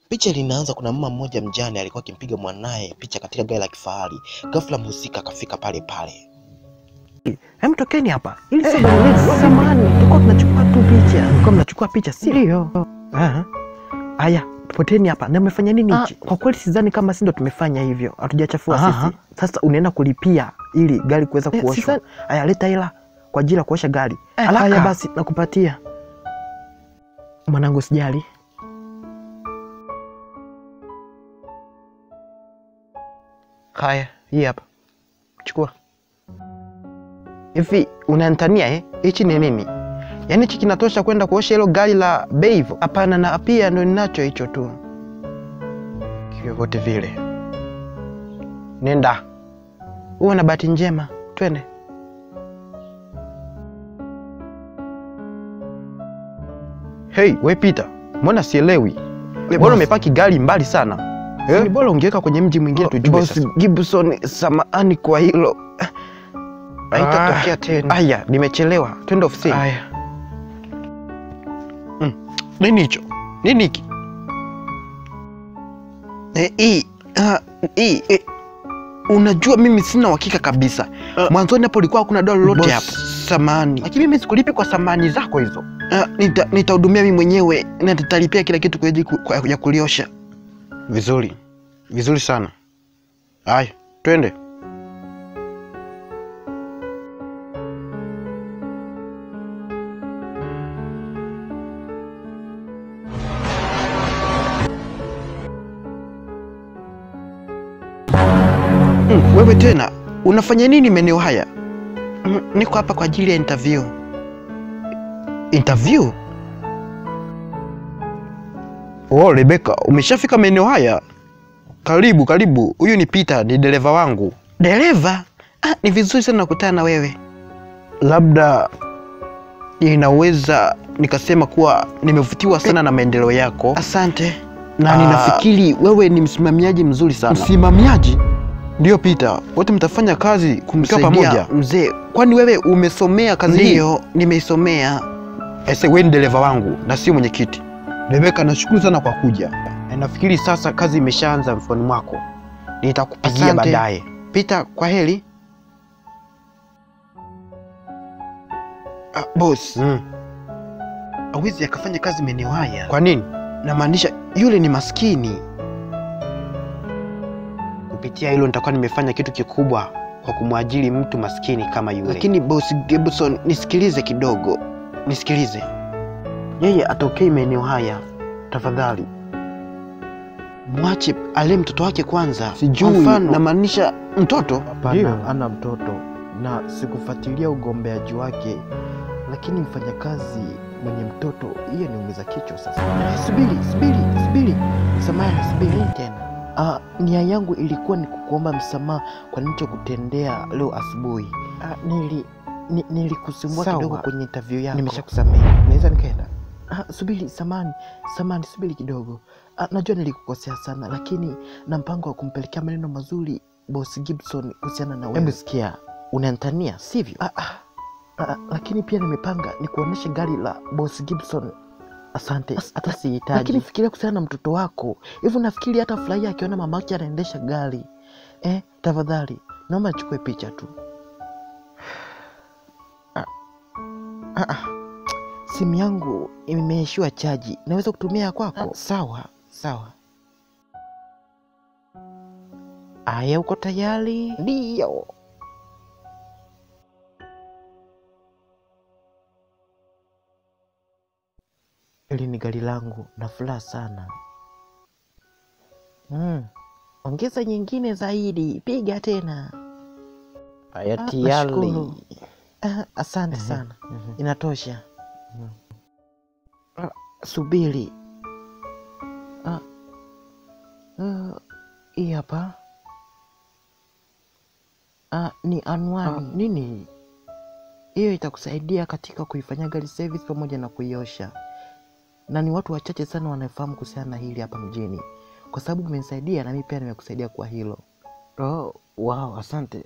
Picha linaanza, kuna mama mmoja mjane alikuwa akimpiga mwanae picha katika gari la kifahari. Ghafla mhusika akafika pale pale. Hem, tokeni hapa. Ili sio gari letu. Samahani, tulikuwa tunachukua tu picha. Tulikuwa mnachukua picha, si ndio? Haya, tupoteni hapa. Na mmefanya nini hichi? Kwa kweli sidhani kama sisi ndo tumefanya hivyo. Hatujachafua sisi. Sasa unaenda kulipia ili gari kuweza kuoshwa. Haya, leta hela kwa ajili ya kuosha gari. Haya basi, nakupatia. Mwanangu, sijali. Haya, hii hapa. Chukua. Hivi unanitania hichi ni nini? Yaani hichi kinatosha kwenda kuosha hilo gari la bei hivyo? Hapana, na pia ndo ninacho hicho tu. Kivyovyote vile. Nenda. Uwe na bahati njema. Twende. Hey, we Peter. Mbona sielewi? Mbona umepaki gari mbali sana? Ni bora ungeweka kwenye mji mwingine tujue sasa. Boss Gibson, samahani kwa hilo. Haitatokea tena. Aya, nimechelewa. Twende ofisini. Aya. Nini hicho? Nini hiki? Unajua mimi sina uhakika kabisa. Mwanzoni hapo ulikuwa hakuna dola lolote hapo. Samahani. Lakini mimi sikulipi kwa samani zako hizo. Nitahudumia mimi mwenyewe na nitalipia kila kitu kwa ajili ya kuliosha. Vizuri. Vizuri sana. Haya, twende. Wewe tena, unafanya nini maeneo haya? Niko hapa kwa ajili ya interview. Interview? Oh, Rebecca, umeshafika maeneo haya? Karibu, karibu. Huyu ni Peter, ni dereva wangu. Dereva? Ni vizuri sana kukutana na wewe. Labda ninaweza nikasema kuwa nimevutiwa sana na maendeleo yako. Asante. Na ninafikiri wewe ni msimamiaji mzuri sana. Msimamiaji? Ndio Peter, wote mtafanya kazi kumsaidia pamoja. Mzee, kwani wewe umesomea kazi hii? Ndio, nimeisomea. Wewe ni dereva wangu na sio mwenyekiti. Rebecca, nashukuru sana kwa kuja. Nafikiri sasa kazi imeshaanza mfukoni mwako. Nitakupigia baadaye. Peter, kwa heri. Boss. Hawezi akafanya kazi maeneo haya. Kwa nini? Namaanisha yule ni maskini. Kupitia hilo nitakuwa nimefanya kitu kikubwa kwa kumwajiri mtu maskini kama yule. Lakini boss Gibson, nisikilize kidogo. Nisikilize. Yeye atokei maeneo haya. Tafadhali. Mwache ale mtoto wake kwanza. Sijui, namaanisha mtoto? Hapana, ana mtoto na sikufuatilia ugombeaji wake. Lakini mfanyakazi mwenye mtoto, hiyo niumiza kichwa sasa. Subiri. Msamaha, subiri tena. Nia yangu ilikuwa ni kukuomba msamaha kwa nilichokutendea leo asubuhi. Nilikusumbua kidogo kwenye interview yako. Nimeshakusamehe. Naweza nikaenda? Subiri, samani, subiri kidogo. Najua nilikukosea sana, lakini na mpango wa kumpelekea maneno mazuri Boss Gibson kuhusiana na wewe. Hebu sikia, unanitania, sivyo? Lakini pia nimepanga ni kuonesha gari la Boss Gibson. Asante, hata sihitaji. Lakini fikiria kuhusiana na mtoto wako. Hivyo nafikiri hata furahia akiona mama yake anaendesha gari. Tafadhali, naomba nichukue picha tu. Simu yangu imeishiwa chaji. Naweza kutumia kwako? Sawa. Aya, uko tayari? Ndio. Hili ni gari langu na furaha sana. Ongeza nyingine zaidi. Piga tena. Aya, tayari. Asante sana. Inatosha. Subiri. Hii hapa. Ni anwani. Nini? Hiyo itakusaidia katika kuifanyia gari service pamoja na kuiosha. Na ni watu wachache sana wanafahamu kuhusiana na hili hapa mjini. Kwa sababu umenisaidia na mimi pia nimekusaidia kwa hilo. Wow, asante.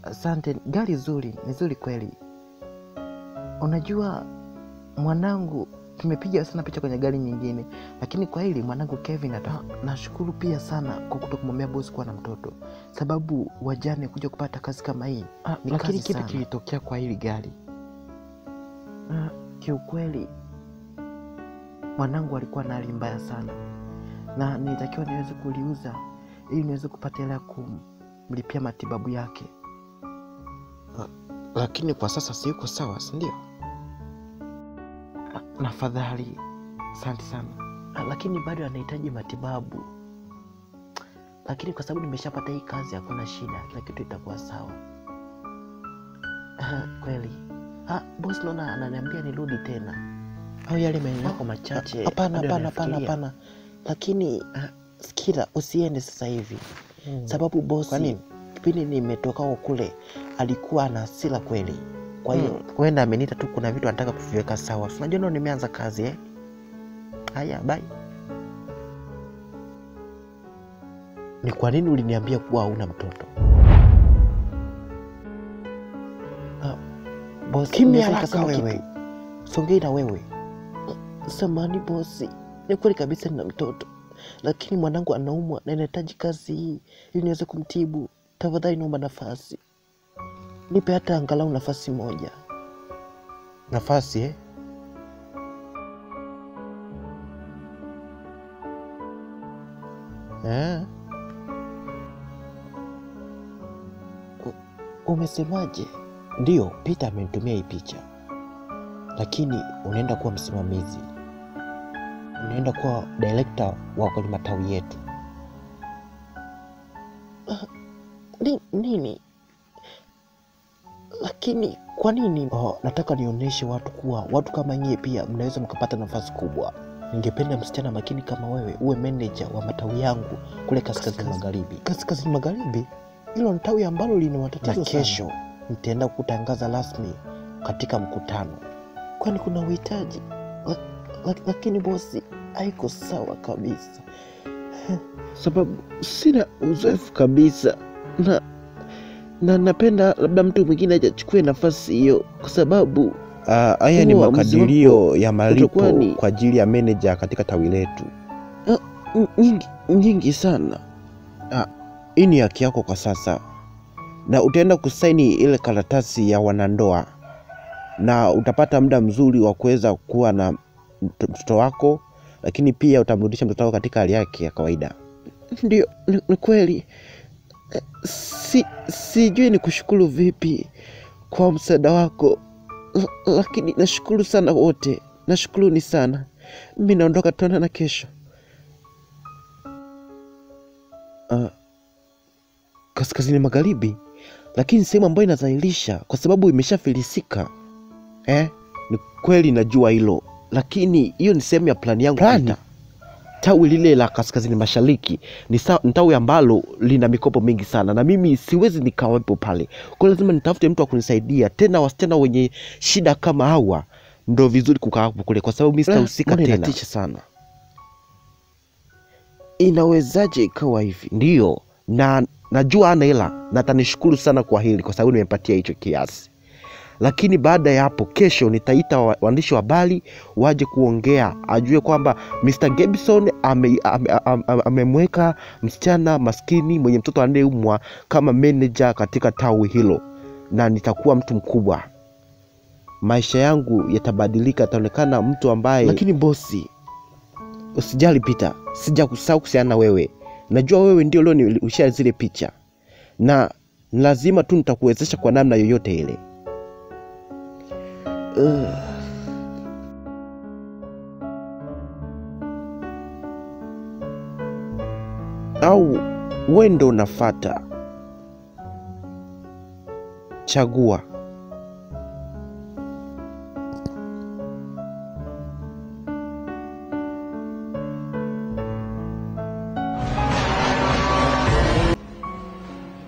Asante, gari zuri, ni zuri kweli. Unajua mwanangu, tumepiga sana picha kwenye gari nyingine, lakini kwa hili mwanangu Kevin nashukuru pia sana kwa kutokumwambia boss kuwa na mtoto, sababu wajane kuja kupata kazi kama hii. Lakini kipi kilitokea kwa hili gari? Kiukweli mwanangu alikuwa na hali mbaya sana, na nilitakiwa niweze kuliuza ili niweze kupata hela ya kumlipia matibabu yake. Lakini kwa sasa si yuko sawa, si ndio? Nafadhali, asante sana, lakini bado anahitaji matibabu. Lakini kwa sababu nimeshapata hii kazi hakuna shida, kila kitu itakuwa sawa. Kweli. Boss naona ananiambia nirudi tena. Au yale maneno yako machache? Hapana. Lakini sikira, usiende sasa hivi. Sababu boss, kwa nini? Kipindi nimetoka kule alikuwa ana hasira kweli. Kwa hiyo kwenda ameniita tu, kuna vitu anataka kuviweka sawa. Unajua ndio nimeanza kazi Haya, bye. Ni kwa nini uliniambia kuwa hauna mtoto? Boss, kimya haraka wewe. Songei na wewe. Samahani boss, ni kweli kabisa nina mtoto, lakini mwanangu anaumwa na inahitaji kazi hii ili niweze kumtibu. Tafadhali naomba nafasi. Nipe hata angalau nafasi moja. Nafasi Umesemaje? Ndio, Peter amenitumia hii picha. Lakini unaenda kuwa msimamizi. Unaenda kuwa director wa kwenye matawi yetu. Nini? Lakini kwa nini? Nataka nionyeshe watu kuwa watu kama nyie pia mnaweza mkapata nafasi kubwa. Ningependa msichana makini kama wewe uwe manager wa matawi yangu kule kaskazini magharibi. Kaskazini magharibi? Hilo ni tawi ambalo lina matatizo sana. Na kesho nitaenda kutangaza rasmi katika mkutano. Kwani kuna uhitaji? Lakini bosi, haiko sawa kabisa. Sababu sina uzoefu kabisa. Na napenda labda mtu mwingine aje achukue nafasi hiyo, kwa sababu haya ni makadirio ya malipo kwa ajili ya manager katika tawi letu. Nyingi sana. Hii ni haki yako kwa sasa. Na utaenda kusaini ile karatasi ya wanandoa. Na utapata muda mzuri wa kuweza kuwa na mtoto wako, lakini pia utamrudisha mtoto wako katika hali yake ya kawaida. Ndio, ni kweli. Sijui ni kushukuru vipi kwa msaada wako, lakini nashukuru sana wote. Nashukuruni sana. Mimi naondoka, tutaonana kesho. Kaskazini magharibi? Lakini sehemu ambayo inazalilisha kwa sababu imeshafilisika. Ni kweli najua hilo, lakini hiyo ni sehemu ya plani yangu. Tawi lile la kaskazini mashariki ni tawi ambalo lina mikopo mingi sana, na mimi siwezi nikawepo pale. Kwa lazima nitafute mtu wa kunisaidia, tena wasichana wenye shida kama hawa ndio vizuri kukaa hapo kule, kwa sababu mimi sitahusika tena. Inatisha sana. Inawezaje ikawa hivi? Ndio, na najua ana hela na atanishukuru sana kwa hili, kwa sababu nimepatia hicho kiasi. Lakini baada ya hapo, kesho nitaita waandishi wa habari waje kuongea, ajue kwamba Mr. Gibson amemweka msichana maskini mwenye mtoto anayeumwa kama manager katika tawi hilo, na nitakuwa mtu mkubwa. Maisha yangu yatabadilika, ataonekana mtu ambaye... Lakini bosi, usijali Peter, sijakusahau kuhusiana na wewe. Najua wewe ndio leo nilishare zile picha, na lazima tu nitakuwezesha kwa namna yoyote ile. Au wewe ndo unafuata? Chagua.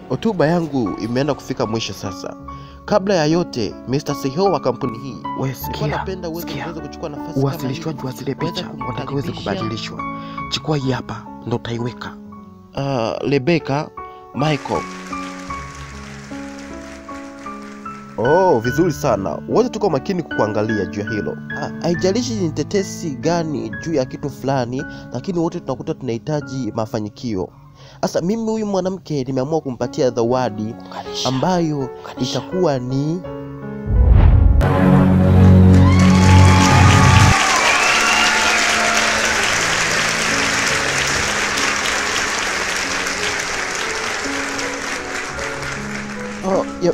Hotuba yangu imeenda kufika mwisho sasa. Kabla ya yote, Mr. CEO wa kampuni hii, napenda uweze kuchukua nafasi kama uwasilishwaji wa zile picha watakaweza kubadilishwa. Chukua hii hapa, ndo utaiweka. Rebecca, Michael. Oh, vizuri sana. Wote tuko makini kukuangalia juu ya hilo. Haijalishi ni tetesi gani juu ya kitu fulani, lakini wote tunakuta tunahitaji mafanikio. Sasa mimi huyu mwanamke nimeamua kumpatia zawadi ambayo itakuwa ni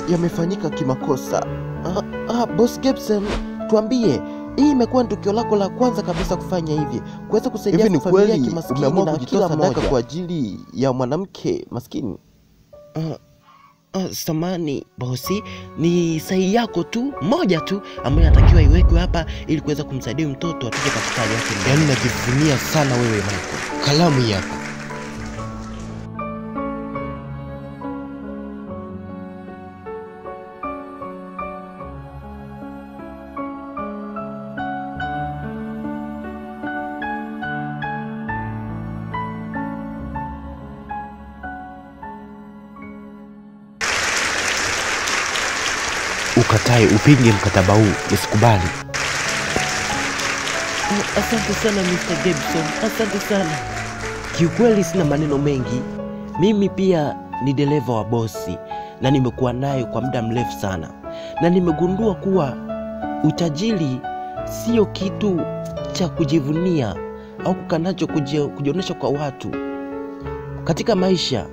yamefanyika kimakosa. Boss Gibson, tuambie, hii imekuwa ni tukio lako la kwanza kabisa kufanya hivi, kuweza kusaidia familia kimaskini na kila sadaka kwa ajili ya mwanamke maskini? Samani bosi, ni sahihi yako tu moja tu ambayo inatakiwa iwekwe hapa ili kuweza kumsaidia mtoto atuje katika hali yake. Yaani najivunia sana wewe Michael. Kalamu hii hapa. Ukatae, upinge mkataba huu, nisikubali. Asante sana Mr. Gibson, asante sana. Kiukweli sina maneno mengi. Mimi pia ni dereva wa bosi na nimekuwa naye kwa muda mrefu sana, na nimegundua kuwa utajiri sio kitu cha kujivunia au kukanacho kujionyesha kwa watu. Katika maisha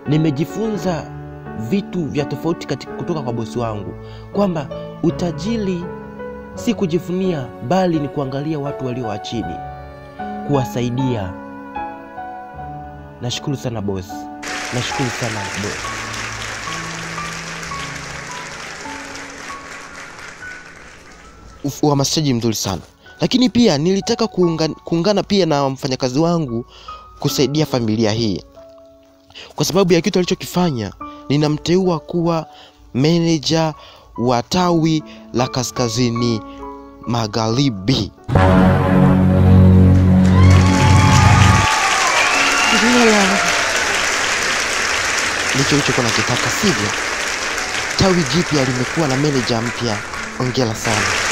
nimejifunza vitu vya tofauti kutoka kwa bosi wangu, kwamba utajiri si kujivunia, bali ni kuangalia watu walio wa chini, kuwasaidia. Nashukuru sana bosi, nashukuru sana bosi. Uhamasishaji mzuri sana, lakini pia nilitaka kuungana pia na mfanyakazi wangu kusaidia familia hii, kwa sababu ya kitu alichokifanya. Ninamteua kuwa meneja wa tawi la Kaskazini Magharibi. Ndicho ulichokuwa unakitaka, sivyo? Tawi jipya limekuwa na meneja mpya. Hongera sana.